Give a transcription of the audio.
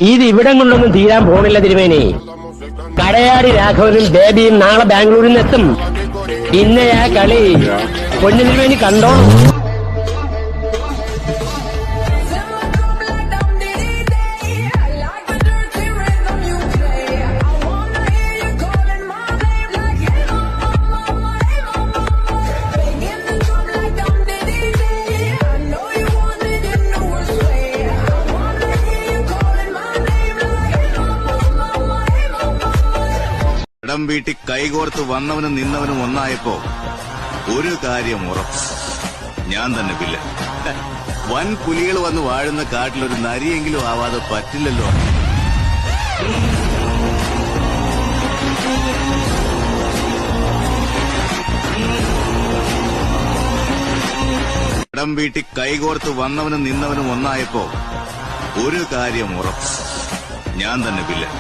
ഇത് ഇവിടം കൊണ്ടൊന്നും തീരാൻ പോണില്ല തിരുമേനി. കടയാടി രാഘവനും ബേബിയും നാളെ ബാംഗ്ലൂരിൽ നിന്ന് എത്തും. പിന്നെ ആ കളി പൊന്നു തിരുമേനി കണ്ടോ. ഇടം വീട്ടി കൈകോർത്ത് വന്നവനും നിന്നവനും ഒന്നായപ്പോ ഒരു കാര്യം ഉറപ്പ്, ഞാൻ തന്നെ വില്ലൻ. വൻ പുലികൾ വന്ന് വാഴുന്ന കാട്ടിലൊരു നരിയെങ്കിലും ആവാതെ പറ്റില്ലല്ലോ. ഇടം വീട്ടി കൈകോർത്ത് വന്നവനും നിന്നവനും ഒന്നായപ്പോ ഒരു കാര്യം ഉറപ്പ്, ഞാൻ തന്നെ വില്ലൻ.